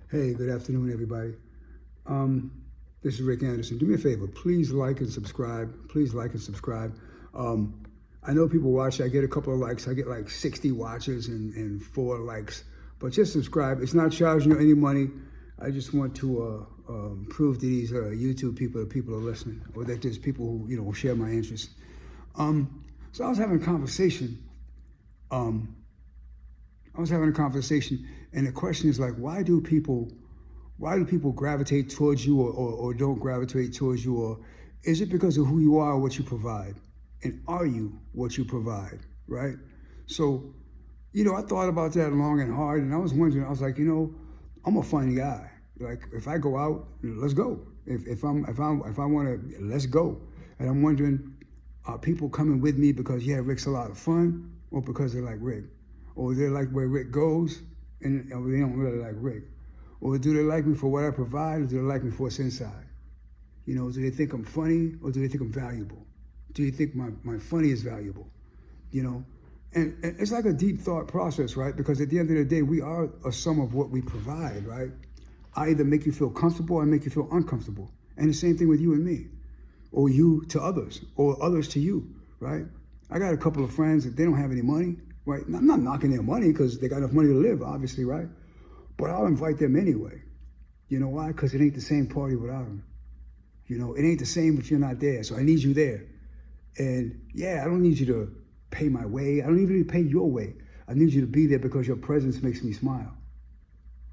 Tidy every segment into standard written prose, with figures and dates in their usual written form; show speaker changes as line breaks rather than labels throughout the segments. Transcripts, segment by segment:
Hey, good afternoon, everybody. Um, this is Rick Anderson. Do me a favor, please like and subscribe. Please like and subscribe. Um, I know people watch. I get a couple of likes. I get like 60 watches and 4 likes. But just subscribe. It's not charging you any money. I just want to prove to these YouTube people that people are listening, or that there's people who share my interests. So I was having a conversation. Um, and the question is like, why do people gravitate towards you or don't gravitate towards you, or is it because of who you are or what you provide, and are you what you provide, right? So, I thought about that long and hard, and I was wondering. I was like, I'm a funny guy. Like, if I go out, let's go. If I want to, let's go. And I'm wondering, are people coming with me because Rick's a lot of fun, or because they like Rick? Or they like where Rick goes, and they don't really like Rick? Or do they like me for what I provide, or do they like me for what's inside? Do they think I'm funny, or do they think I'm valuable? Do you think my funny is valuable? And it's like a deep thought process, right? Because at the end of the day, we are a sum of what we provide, right? I either make you feel comfortable or I make you feel uncomfortable. And the same thing with you and me, or you to others, or others to you, right? I got a couple of friends that they don't have any money, right? I'm not knocking their money because they got enough money to live, obviously, right? But I'll invite them anyway. You know why? Because it ain't the same party without them. It ain't the same if you're not there. So I need you there. And I don't need you to pay my way. I don't even need to pay your way. I need you to be there because your presence makes me smile.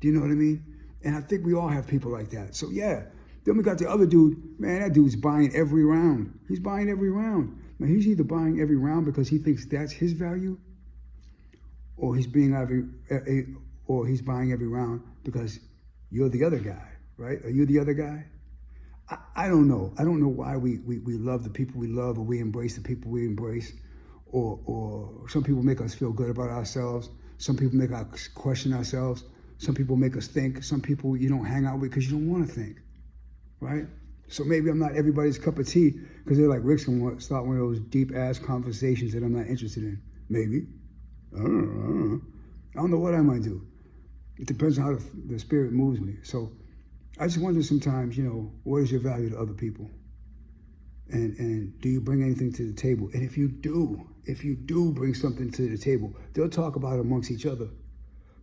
Do you know what I mean? And I think we all have people like that. So then we got the other dude. Man, that dude's buying every round. He's buying every round. Now he's either buying every round because he thinks that's his value, or he's buying every round because you're the other guy, right? Are you the other guy? I don't know. I don't know why we love the people we love, or we embrace the people we embrace, or some people make us feel good about ourselves. Some people make us question ourselves. Some people make us think. Some people you don't hang out with because you don't want to think, right? So maybe I'm not everybody's cup of tea because they're like, Rick's going to start one of those deep-ass conversations that I'm not interested in. Maybe. I don't know. I don't know what I might do. It depends on how the spirit moves me. So I just wonder sometimes, what is your value to other people? And do you bring anything to the table? And if you do bring something to the table, they'll talk about it amongst each other.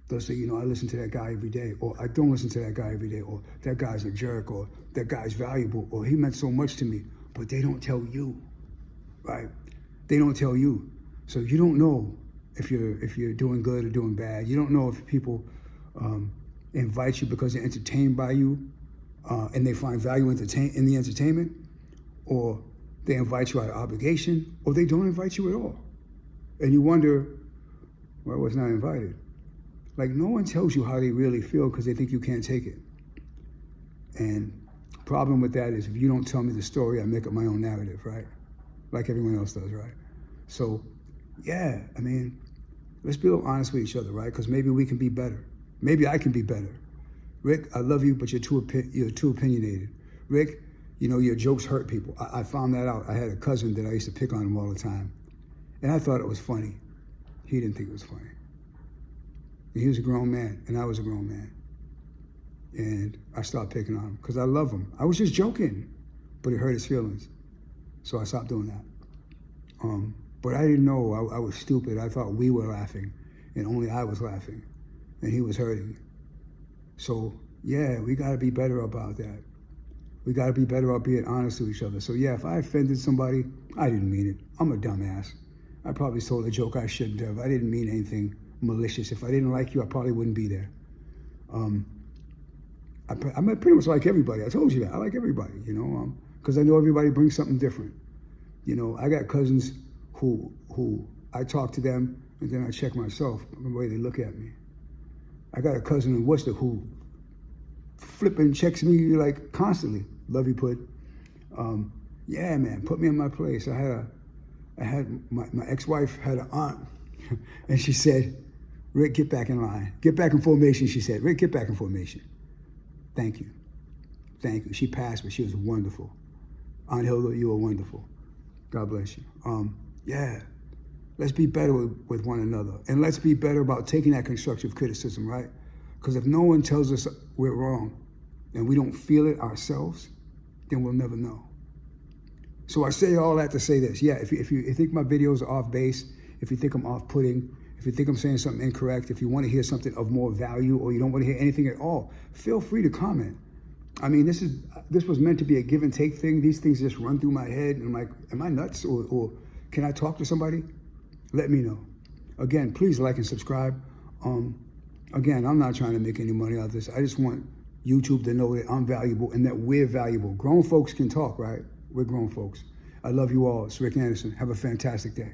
They'll say, I listen to that guy every day, or I don't listen to that guy every day, or that guy's a jerk, or that guy's valuable, or he meant so much to me. But they don't tell you, right? They don't tell you. So you don't know if you're doing good or doing bad. You don't know if people invite you because they're entertained by you, and they find value in the entertainment, or they invite you out of obligation, or they don't invite you at all. And you wonder, why was not invited? Like, no one tells you how they really feel because they think you can't take it. And the problem with that is if you don't tell me the story, I make up my own narrative, right? Like everyone else does, right? So, let's be a little honest with each other, right? Because maybe we can be better. Maybe I can be better. Rick, I love you, but you're too opinionated. Rick, your jokes hurt people. I found that out. I had a cousin that I used to pick on him all the time. And I thought it was funny. He didn't think it was funny. And he was a grown man, and I was a grown man. And I stopped picking on him because I love him. I was just joking, but it hurt his feelings. So I stopped doing that. But I didn't know I was stupid. I thought we were laughing, and only I was laughing, and he was hurting. So, we got to be better about that. We got to be better about being honest to each other. So, if I offended somebody, I didn't mean it. I'm a dumbass. I probably told a joke I shouldn't have. I didn't mean anything malicious. If I didn't like you, I probably wouldn't be there. I pretty much like everybody. I told you that. I like everybody, because I know everybody brings something different. I got cousins who I talk to them and then I check myself the way they look at me. I got a cousin in Worcester who flipping checks me like constantly. Love you, Pud. Man, put me in my place. I had my ex-wife had an aunt, and she said, Rick, get back in line. Get back in formation, she said. Rick, get back in formation. Thank you. Thank you. She passed, but she was wonderful. Aunt Hilda, you were wonderful. God bless you. Let's be better with one another. And let's be better about taking that constructive criticism, right? Because if no one tells us we're wrong and we don't feel it ourselves, then we'll never know. So I say all that to say this. Yeah, if you think my videos are off base, if you think I'm off-putting, if you think I'm saying something incorrect, if you want to hear something of more value or you don't want to hear anything at all, feel free to comment. I mean, this was meant to be a give and take thing. These things just run through my head and I'm like, am I nuts or can I talk to somebody? Let me know. Again, please like and subscribe. Again, I'm not trying to make any money out of this. I just want YouTube to know that I'm valuable and that we're valuable. Grown folks can talk, right? We're grown folks. I love you all. It's Rick Anderson. Have a fantastic day.